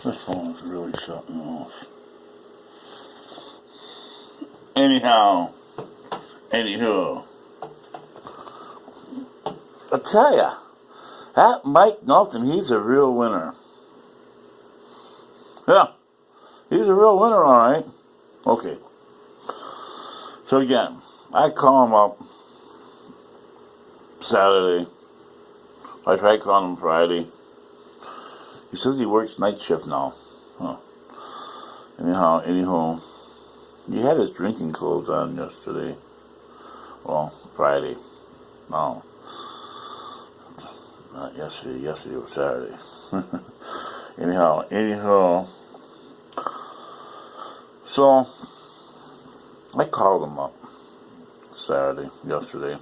This phone's really shutting off. Anyhow, anywho, I tell ya, that Mike Knowlton, he's a real winner. Yeah, he's a real winner, all right. Okay. So again, I call him up Saturday. I tried calling him Friday. He says he works night shift now. Huh. Anyhow, he had his drinking clothes on yesterday. Well, Friday. No. Not yesterday. Yesterday was Saturday. anyhow. So, I called him up yesterday.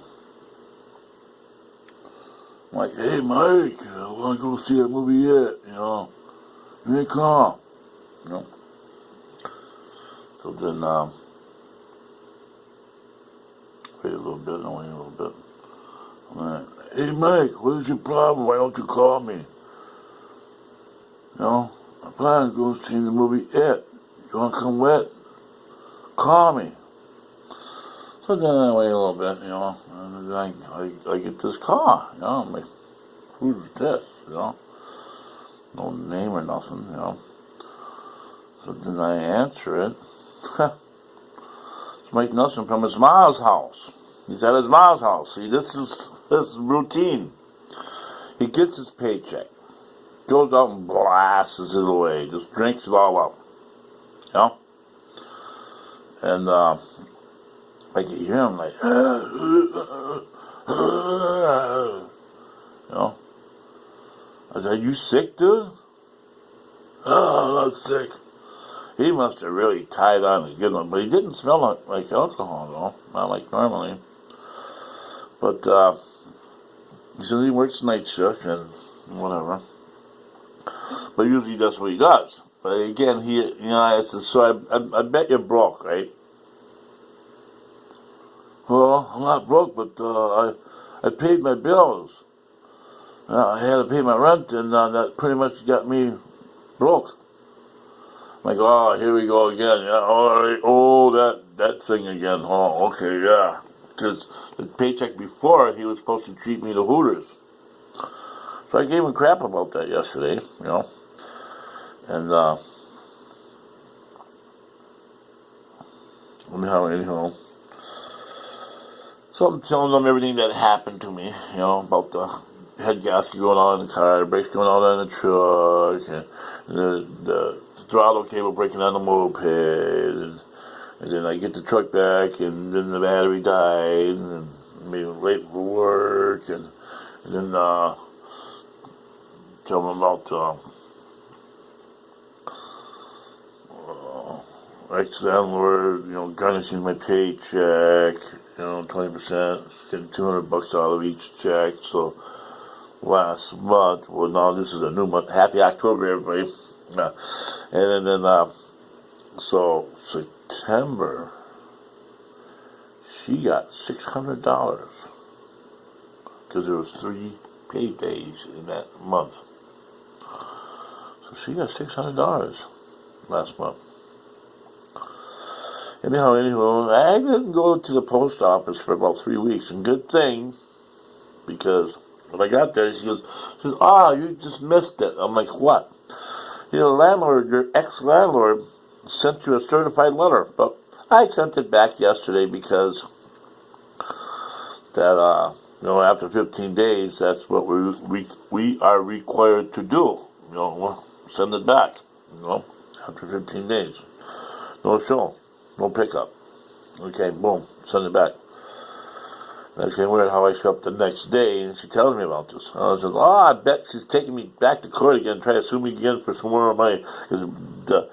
I'm like, hey, Mike, I want to go see that movie yet, You ain't call, So then, wait a little bit. I'm like, hey, Mike, what is your problem? Why don't you call me? I'm planning to go see the movie It. You want to come with? Call me. So then I wait a little bit, and then I get this call, I'm like, who's this, No name or nothing, So then I answer it. It's Mike Nelson from his mom's house. He's at his mom's house. See, this is routine. He gets his paycheck, goes out and blasts it away, just drinks it all up, And I can hear him like, I said, you sick, dude? Oh, I'm not sick. He must have really tied on a good one, but he didn't smell like alcohol, though, not like normally. But he said he works night shift and whatever. But usually that's what he does. But again, I said, so I bet you're broke, right? Well, I'm not broke, but I paid my bills. I had to pay my rent, and that pretty much got me broke. I'm like, oh, here we go again. Yeah, all right. Oh, that thing again. Oh, okay, yeah. Because the paycheck before, he was supposed to treat me to Hooters. So I gave him crap about that yesterday, And anyhow. So I'm telling them everything that happened to me, about the head gasket going on in the car, the brakes going on in the truck, and the throttle cable breaking on the moped, and then I get the truck back, and then the battery died, and being late for work, and then tell them about ex-landlord, garnishing my paycheck, 20%, getting $200 out of each check. So last month, well, now this is a new month. Happy October, everybody. And then, so September, she got $600 because there was 3 pay days in that month. So she got $600 last month. Anyhow, I didn't go to the post office for about 3 weeks, and good thing, because when I got there, she says, you just missed it. I'm like, what? Your ex-landlord sent you a certified letter, but I sent it back yesterday because that, after 15 days, that's what we are required to do. We'll send it back, after 15 days. No show. No pickup. Okay, boom, send it back. And I said, weird how I show up the next day, and she tells me about this. I said, I bet she's taking me back to court again, trying to sue me again for some more money. Because, that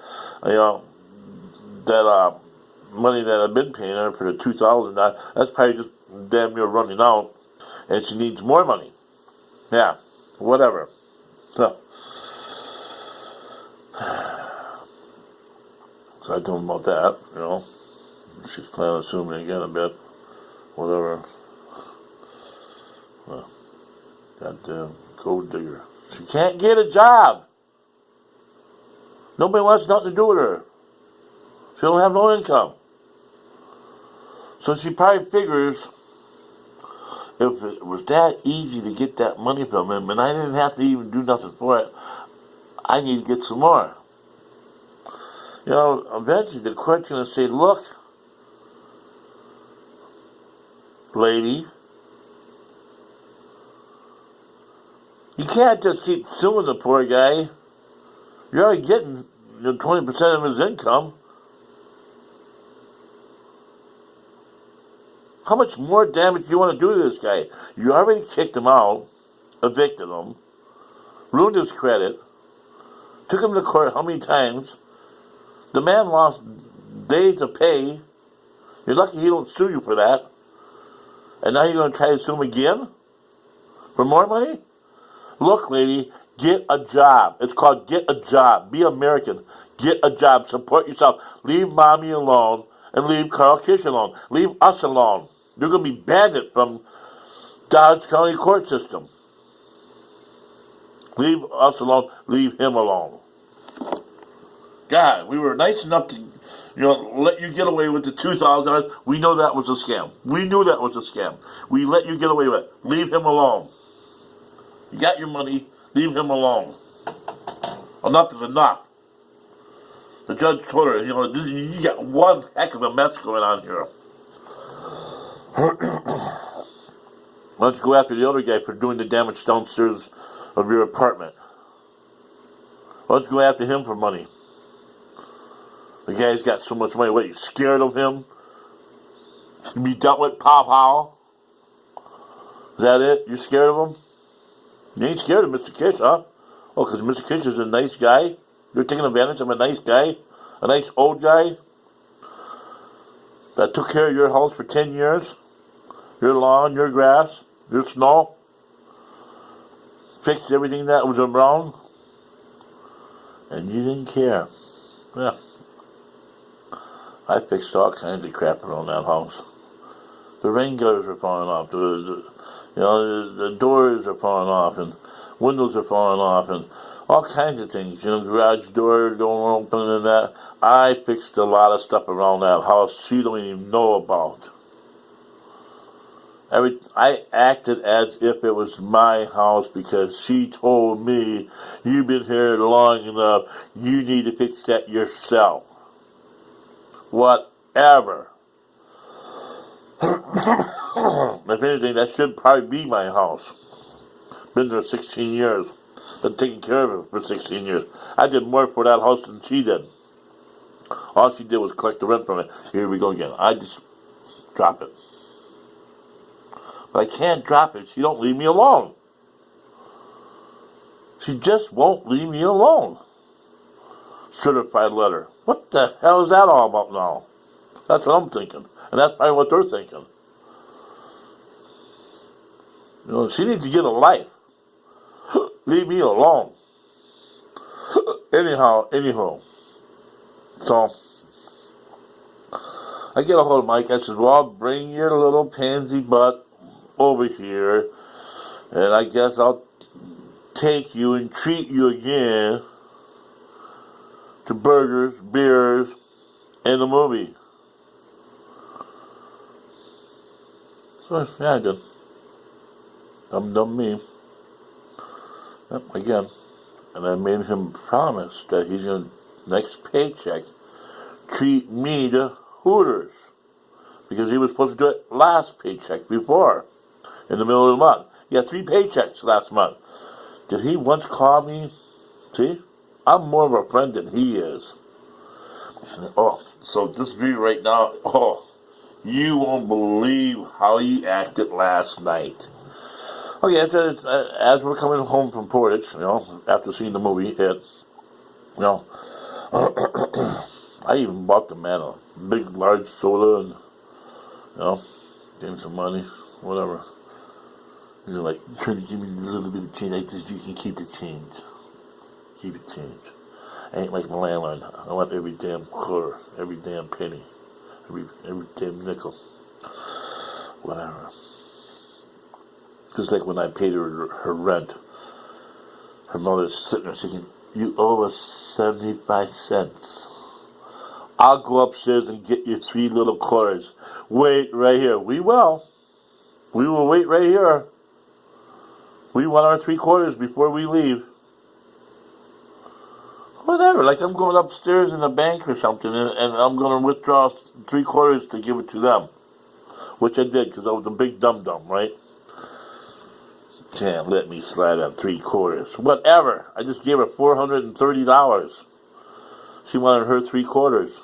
money that I've been paying her for the $2,000, that's probably just damn near running out, and she needs more money. Yeah, whatever. So I told him about that, She's planning on suing me again, I bet. Whatever. Well, goddamn gold digger. She can't get a job. Nobody wants nothing to do with her. She don't have no income. So she probably figures if it was that easy to get that money from him and I didn't have to even do nothing for it, I need to get some more. You know, eventually the court's going to say, look, lady, you can't just keep suing the poor guy. You're already getting 20% of his income. How much more damage do you want to do to this guy? You already kicked him out, evicted him, ruined his credit, took him to court how many times? The man lost days of pay. You're lucky he don't sue you for that. And now you're going to try to sue him again? For more money? Look, lady, get a job. It's called get a job. Be American. Get a job. Support yourself. Leave mommy alone and leave Carl Kish alone. Leave us alone. You're going to be banned from Dodge County court system. Leave us alone. Leave him alone. God, we were nice enough to, let you get away with the $2,000. We know that was a scam. We knew that was a scam. We let you get away with it. Leave him alone. You got your money. Leave him alone. Enough is enough. The judge told her, you got one heck of a mess going on here. Why don't you go after the other guy for doing the damage downstairs of your apartment? Why don't you go after him for money? The guy's got so much money. What, you scared of him? You be dealt with, pow. Is that it? You scared of him? You ain't scared of Mr. Kish, huh? Oh, because Mr. Kish is a nice guy? You're taking advantage of a nice guy? A nice old guy? That took care of your house for 10 years? Your lawn, your grass, your snow? Fixed everything that was wrong? And you didn't care. Yeah. I fixed all kinds of crap around that house. The rain gutters are falling off. The doors are falling off, and windows are falling off, and all kinds of things. Garage door don't open and that. I fixed a lot of stuff around that house she don't even know about. I acted as if it was my house because she told me, you've been here long enough, you need to fix that yourself. Whatever. If anything, that should probably be my house. Been there 16 years. Been taking care of it for 16 years. I did more for that house than she did. All she did was collect the rent from it. Here we go again. I just drop it. But I can't drop it. She don't leave me alone. She just won't leave me alone. Certified letter. What the hell is that all about now? That's what I'm thinking. And that's probably what they're thinking. She needs to get a life. Leave me alone. Anyhow. So, I get a hold of Mike. I said, well, bring your little pansy butt over here. And I guess I'll take you and treat you again to burgers, beers, and the movie. So, yeah, I did. Dumb me. Yep, again. And I made him promise that he's going to, next paycheck, treat me to Hooters. Because he was supposed to do it last paycheck before, in the middle of the month. He had 3 paychecks last month. Did he once call me? See? I'm more of a friend than he is. Oh, so this video right now, you won't believe how he acted last night. Okay, as we're coming home from Portage, after seeing the movie, I even bought the man a big, large soda and, gave him some money, whatever. He's like, trying to give me a little bit of change. I said, you can keep the change. Keep the change. I ain't like my landlord. I want every damn quarter, every damn penny, every damn nickel. Whatever. Just like when I paid her rent, her mother's sitting there thinking, You owe us 75 cents. I'll go upstairs and get you 3 little quarters. Wait right here. We will. We will wait right here. We want our 3 quarters before we leave. Whatever, like I'm going upstairs in the bank or something, and I'm going to withdraw 3 quarters to give it to them. Which I did, because I was a big dum-dum, right? Can't let me slide out 3 quarters. Whatever. I just gave her $430. She wanted her 3 quarters.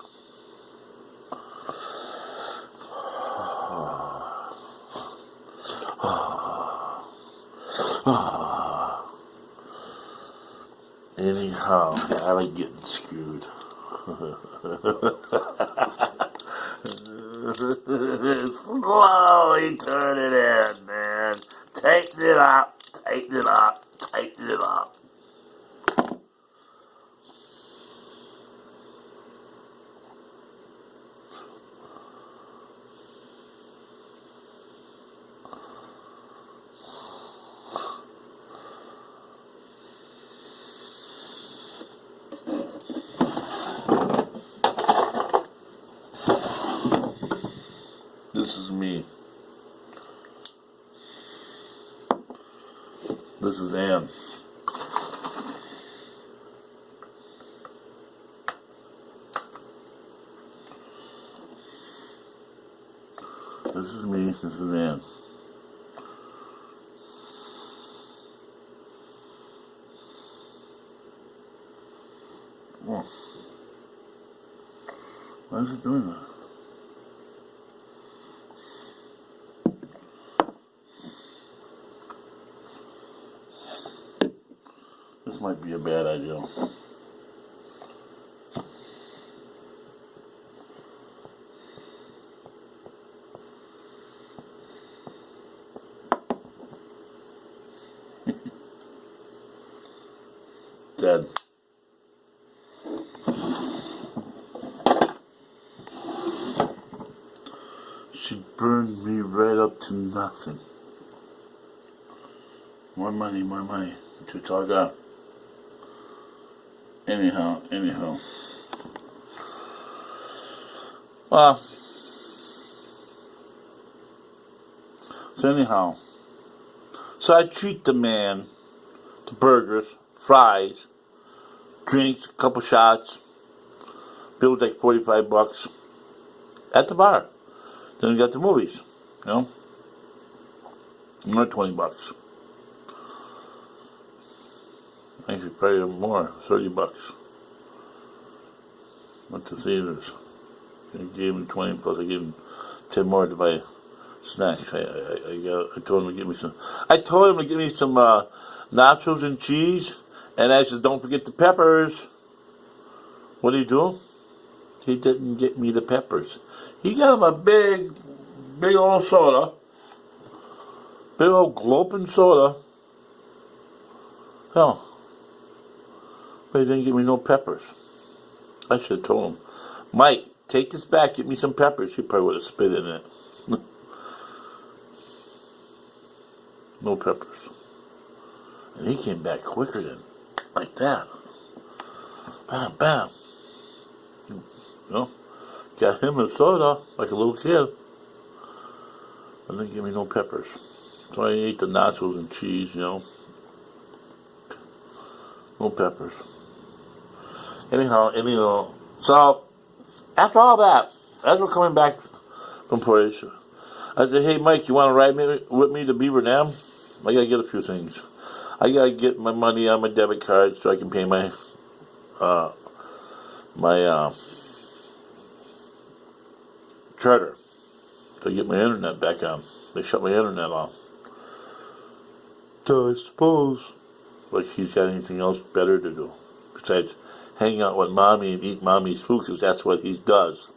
Anyhow, I like getting screwed. Slowly turn it in, man. Tighten it up, tighten it up, tighten it up. This is me. This is Ann. This is me. This is Ann. Oh. Why is it doing that? This might be a bad idea. Dead. She burned me right up to nothing. More money, more money. To talk out. Anyhow. So I treat the man to burgers, fries, drinks, a couple shots. Bill was like $45 at the bar. Then we got the movies, Another $20. Actually, probably more, $30. Went to theaters. I gave him 20 plus. I gave him 10 more to buy snacks. I told him to give me some. I told him to give me some nachos and cheese, and I said, "Don't forget the peppers." What did he do? He didn't get me the peppers. He got him a big old soda, big old gloping soda. Hell. But he didn't give me no peppers. I should have told him, "Mike, take this back, get me some peppers." He probably would have spit in it. No peppers. And he came back quicker than, like that. Bam, bam. Got him a soda, like a little kid. And didn't give me no peppers. So I ate the nachos and cheese, No peppers. Anyhow, so after all that, as we're coming back from Croatia, I said, "Hey Mike, you want to ride with me to Beaver Dam? I gotta get a few things. I gotta get my money on my debit card so I can pay my charter to get my internet back on. They shut my internet off. So I suppose, like he's got anything else better to do besides hang out with mommy and eat mommy's food, because that's what he does.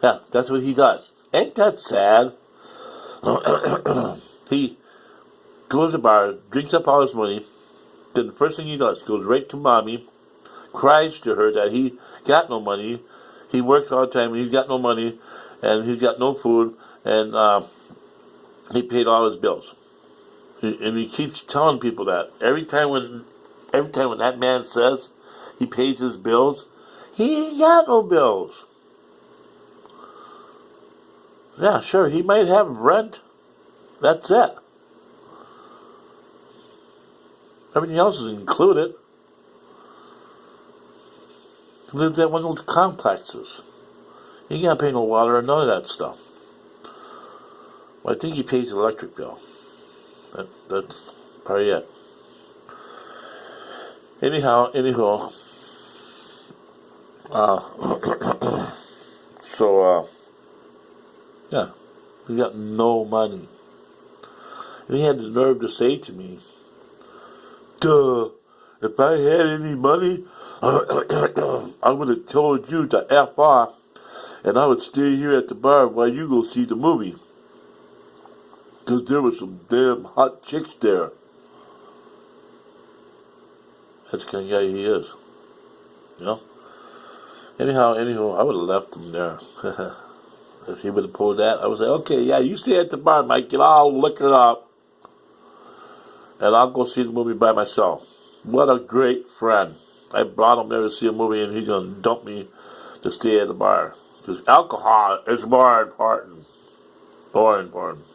Yeah, that's what he does. Ain't that sad? He goes to the bar, drinks up all his money, then the first thing he does, goes right to mommy, cries to her that he got no money, he works all the time, and he's got no money, and he's got no food, and he paid all his bills. And he keeps telling people that. Every time when Every time when that man says he pays his bills, he ain't got no bills. Yeah, sure, he might have rent. That's it. Everything else is included. He lives at one of those complexes. He ain't got to pay no water or none of that stuff. Well, I think he pays the electric bill. That's probably it. Anyhow, so, yeah, he got no money. And he had the nerve to say to me, duh, if I had any money, I would have told you to F off, and I would stay here at the bar while you go see the movie. Because there were some damn hot chicks there. That's the kind of guy he is. You know? Anyhow, I would have left him there. If he would have pulled that, I would say, okay, yeah, you stay at the bar, Mike, and I'll lick it up. And I'll go see the movie by myself. What a great friend. I brought him there to see a movie, and he's going to dump me to stay at the bar. Because alcohol is more important. More important.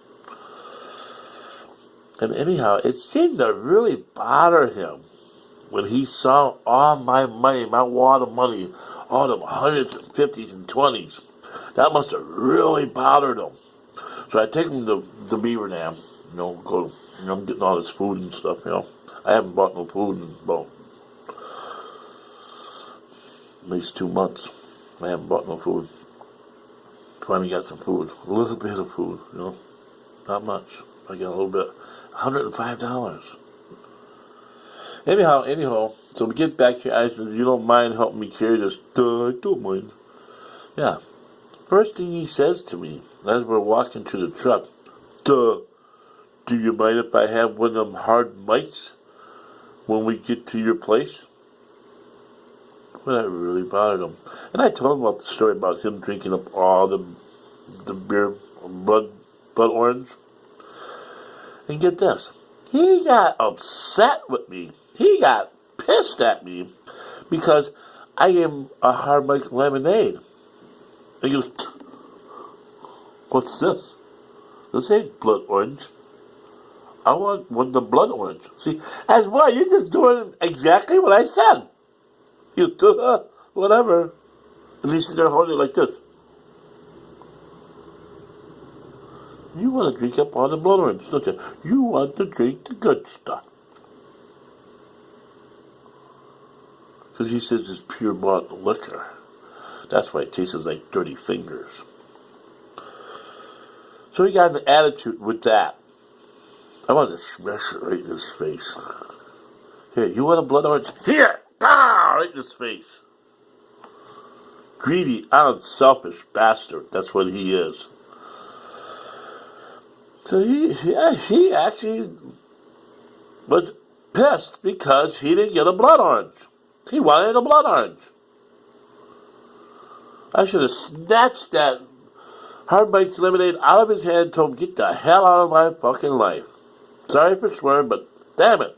And anyhow, it seemed to really bother him when he saw all my money, my wad of money, all them hundreds and fifties and 20s. That must have really bothered him. So I take him to the Beaver Dam, I'm getting all this food and stuff, I haven't bought no food in about at least 2 months. I haven't bought no food. Finally got some food. A little bit of food, Not much. I got a little bit. $105. Anyhow, so we get back here. I said, you don't mind helping me carry this? Duh, I don't mind. Yeah. First thing he says to me, as we're walking to the truck, duh, do you mind if I have one of them hard mics when we get to your place? Well, that really bothered him. And I told him about the story about him drinking up all the beer, blood orange. And get this, he got upset with me. He got pissed at me because I gave him a hard mic lemonade. And he goes, what's this? This ain't blood orange. I want one of the blood orange. See, as well, you're just doing exactly what I said. You do, whatever. At least they're holding it like this. You want to drink up all the blood orange, don't you? You want to drink the good stuff. Because he says it's pure bottled liquor. That's why it tastes like dirty fingers. So he got an attitude with that. I wanted to smash it right in his face. Here, you want a blood orange? Here! Ah! Right in his face. Greedy, unselfish bastard. That's what he is. So he actually was pissed because he didn't get a blood orange. He wanted a blood orange. I should have snatched that hard bites lemonade out of his hand and told him, get the hell out of my fucking life. Sorry for swearing, but damn it.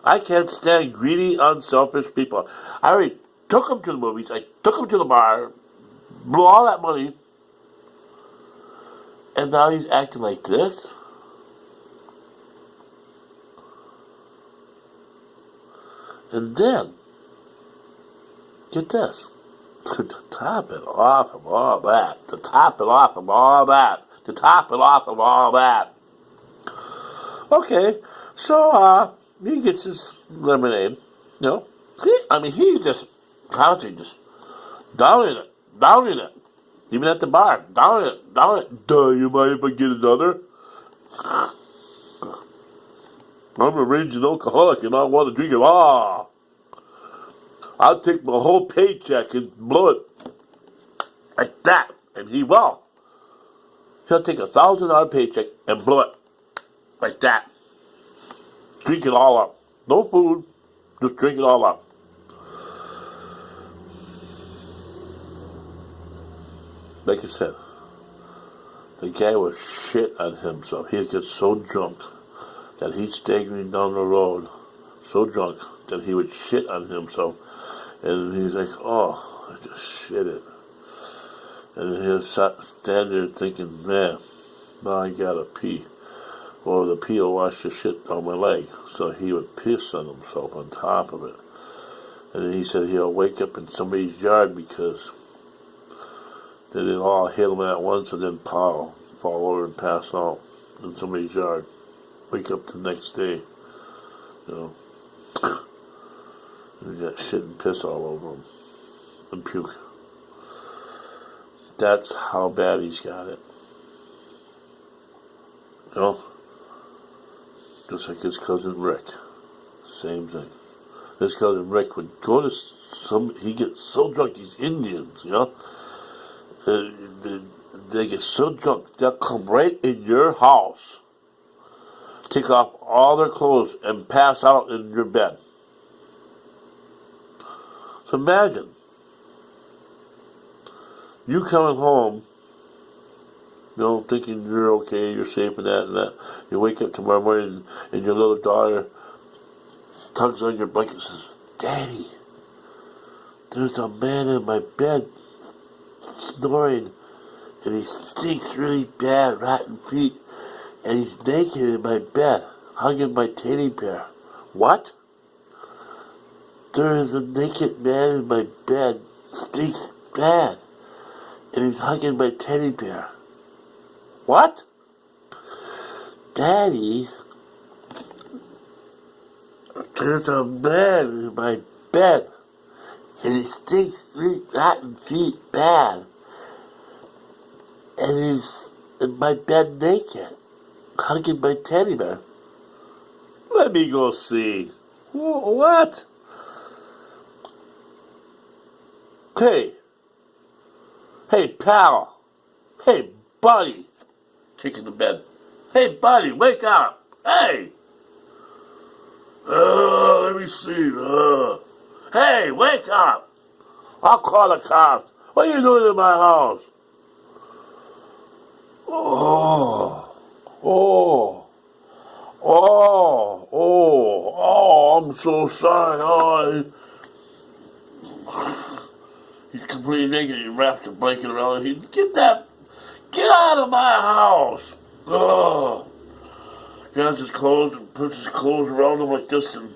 I can't stand greedy, unselfish people. I already took him to the movies. I took him to the bar, blew all that money, and now he's acting like this? And then, get this. To top it off of all that. Okay, so, he gets his lemonade, He's just constantly just downing it. Even at the bar, downing it. Duh, you mind if I get another? I'm a raging alcoholic and I want to drink it all. I'll take my whole paycheck and blow it like that, and he will. He'll take $1,000 paycheck and blow it like that. Drink it all up. No food, just drink it all up. Like I said, the guy was shit on himself. He gets so drunk that he's staggering down the road, so drunk that he would shit on himself. And he's like, oh, I just shit it. And he'll stand there thinking, man, now I gotta pee. Well, the pee will wash the shit down my leg. So he would piss on himself on top of it. And then he said he'll wake up in somebody's yard because they didn't all hit him at once and then fall over and pass out in somebody's yard. Wake up the next day, you know. And he got shit and piss all over him. And puke. That's how bad he's got it. You know? Just like his cousin Rick. Same thing. His cousin Rick would go to he gets so drunk, these Indians, you know? They get so drunk, they'll come right in your house, take off all their clothes, and pass out in your bed. So imagine, you coming home, you know, thinking you're okay, you're safe and that. You wake up tomorrow morning and your little daughter tugs on your blanket and says, Daddy, there's a man in my bed snoring, and he stinks really bad, rotten feet, and he's naked in my bed, hugging my teddy bear. What? There is a naked man in my bed, stinks bad, and he's hugging my teddy bear. What? Daddy, there's a man in my bed, and he stinks rotten feet bad, and he's in my bed naked, hugging my teddy bear. Let me go see. What? Hey, pal. Hey, buddy. Kicking the bed. Hey, buddy, wake up. Hey. Let me see. Hey, wake up. I'll call the cops. What are you doing in my house? I'm so sorry. He's completely naked. He wraps the blanket around him. Get out of my house. He has his clothes and puts his clothes around him like this and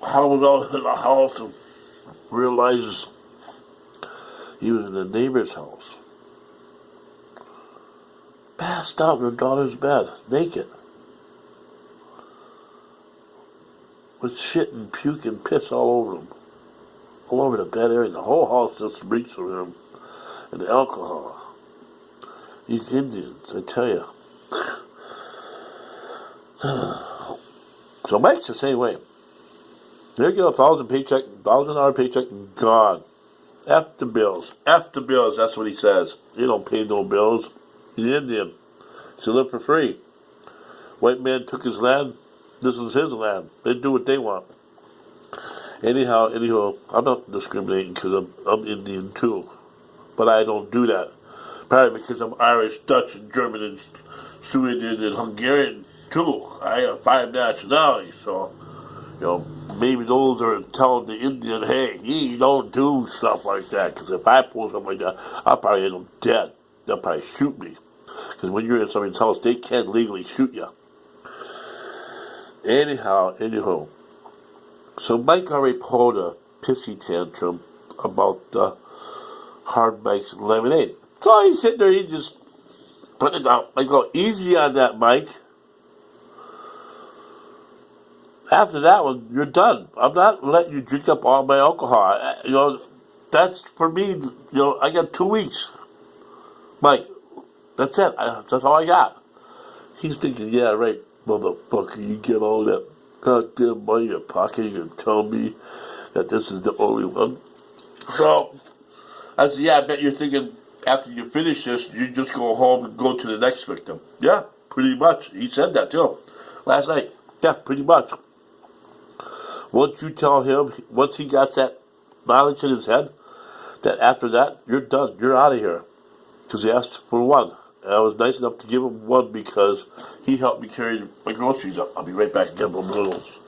howls out in the house and realizes he was in the neighbor's house. Passed out in her daughter's bed, naked. With shit and puke and piss all over him. All over the bed area. The whole house just reeks of him. And the alcohol. These Indians, I tell you. So Mike's the same way. They get a $1,000 paycheck, gone. F the bills. F the bills, that's what he says. He don't pay no bills. He's Indian. He should live for free. White man took his land. This is his land. They do what they want. Anyhow, I'm not discriminating because I'm Indian too. But I don't do that. Probably because I'm Irish, Dutch, and German, and Swedish, and Hungarian too. I have 5 nationalities, so, maybe those are telling the Indian, hey, you don't do stuff like that. Because if I pull something like that, I'll probably end up dead. They'll probably shoot me. Because when you're in somebody's house, they can't legally shoot you. Anyhow. So Mike already pulled a pissy tantrum about the hard Mike's lemonade. So he's sitting there, he just put it out. I go, easy on that, Mike. After that one, you're done. I'm not letting you drink up all my alcohol. That's for me, I got 2 weeks. Mike, that's it. That's all I got. He's thinking, yeah, right, motherfucker, you get all that goddamn money in your pocket, you can tell me that this is the only one. So, I said, yeah, I bet you're thinking after you finish this, you just go home and go to the next victim. Yeah, pretty much. He said that too last night. Yeah, pretty much. Once you tell him, once he got that knowledge in his head, that after that, you're done. You're out of here. Because he asked for one. And I was nice enough to give him one because he helped me carry my groceries up. I'll be right back and get them noodles.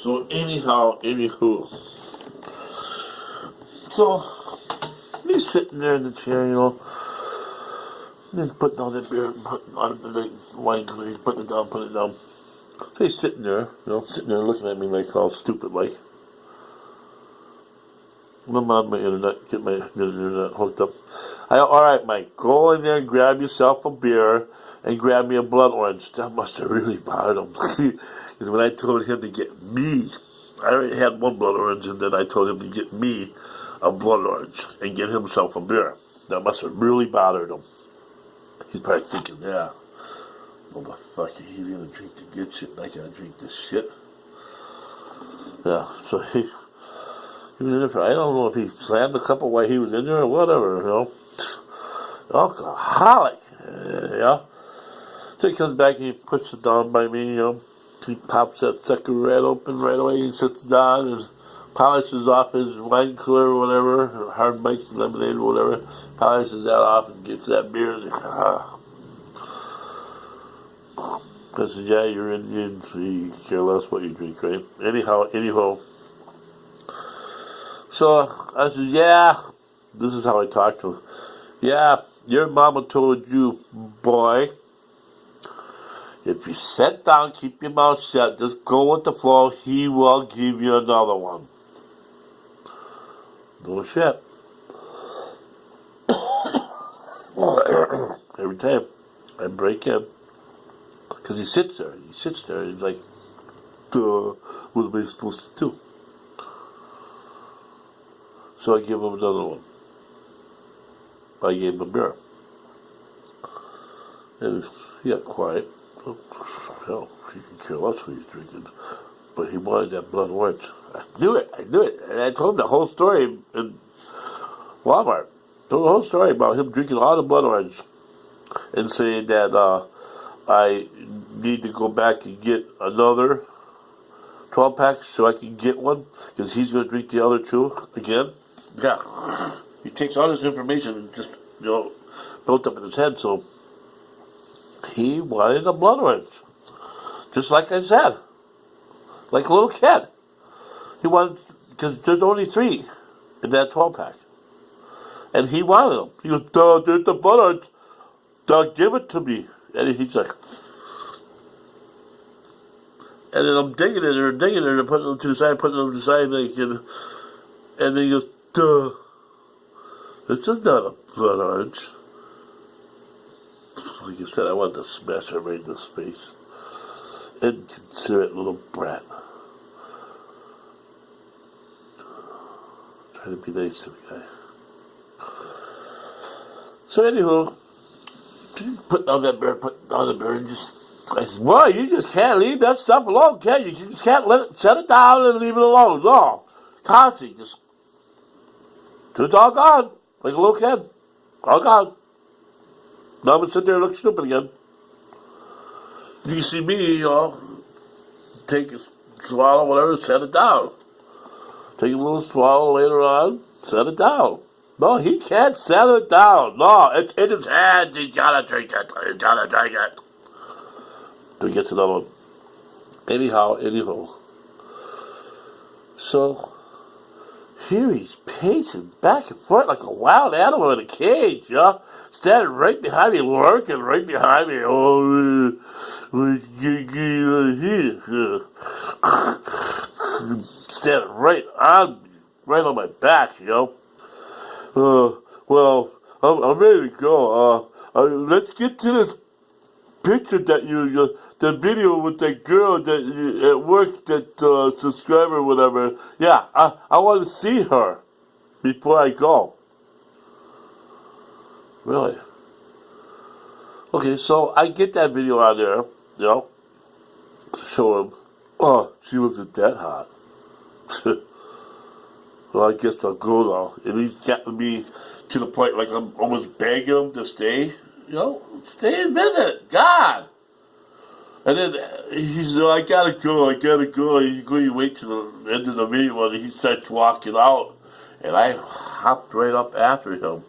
So anyhow, anywho. So he's sitting there in the chair, then putting on that beer, putting on the wine cooler, he's putting it down, putting it down. So he's sitting there, sitting there looking at me like all stupid like. I'm on my internet, get my internet hooked up. Alright, Mike, go in there and grab yourself a beer and grab me a blood orange. That must have really bothered him. Because when I told him to get me, I already had one blood orange, and then I told him to get me a blood orange and get himself a beer. That must have really bothered him. He's probably thinking, yeah, motherfucker, he's gonna drink the good shit and I gotta drink this shit. Yeah, so he was in there for, I don't know if he slammed a couple while he was in there or whatever, Alcoholic, So he comes back and he puts it down by me, He pops that sucker right open right away and sits down and polishes off his wine cooler or whatever, or hard mixed lemonade or whatever, polishes that off and gets that beer and I said, yeah, you're Indian, so you care less what you drink, right? Anyhow. So I said, yeah, this is how I talk to him. Yeah, your mama told you, boy, if you sit down, keep your mouth shut, just go with the flow, he will give you another one. No shit. Every time I break in, because he sits there, and he's like, duh, what am I supposed to do? So I give him another one. I gave him a beer. And he got quiet. Hell, he could care less what he's drinking. But he wanted that blood orange. I knew it. And I told him the whole story in Walmart. Told the whole story about him drinking all the blood orange. And saying that I need to go back and get another 12-pack so I can get one. Because he's going to drink the other two again. Yeah. He takes all this information and just, built up in his head. So he wanted a blood orange. Just like I said. Like a little kid. He wanted, because there's only 3 in that 12-pack. And he wanted them. He goes, duh, there's the blood orange. Duh, give it to me. And he's like, and then I'm digging it and putting them to the side, like, and then he goes, duh, this is not a blood orange. Like I said, I wanted to smash her right in the face. Inconsiderate little brat. Trying to be nice to the guy. So anywho, putting on the beer and just, I said, boy, you just can't leave that stuff alone, can you? You just can't set it down and leave it alone. No. Constantly, just, it's all gone. Like a little kid. All gone. Now I'm going to sit there and look stupid again. You see me, take a swallow, whatever, set it down. Take a little swallow later on, set it down. No, he can't set it down. No, it's in his hand. He's got to drink it. Then he gets another one. Anyhow. So, here he's pacing back and forth like a wild animal in a cage, standing right behind me, lurking right behind me. Standing right on my back, well, I'm ready to go. Let's get to this picture that the video with that girl that at work, that subscriber or whatever. Yeah, I want to see her before I go. Really? Okay, so I get that video on there, show him. Oh, she wasn't that hot. Well, I guess I'll go now. And he's gotten me to the point like I'm almost begging him to stay. Stay and visit. God. And then he said, I gotta go. He's going to wait till the end of the video and he starts walking out. And I hopped right up after him.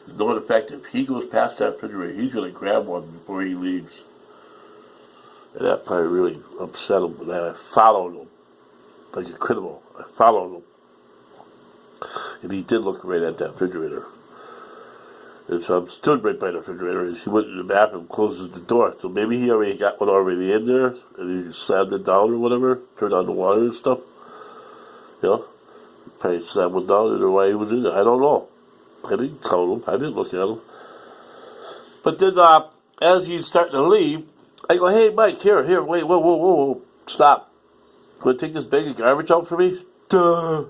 Knowing the fact that if he goes past that refrigerator, he's going to grab one before he leaves. And that probably really upset him, but then I followed him. like a criminal. I followed him. And he did look right at that refrigerator. And so I'm stood right by the refrigerator, and he went in the bathroom, closes the door. So maybe he already got one already in there, and he slammed it down or whatever, turned on the water and stuff. You know? Probably slammed one down, and why he was in there. I don't know. I didn't count him. I didn't look at him. But then, as he's starting to leave, I go, hey, Mike, here, wait, whoa, stop. You want to take this bag of garbage out for me? Duh.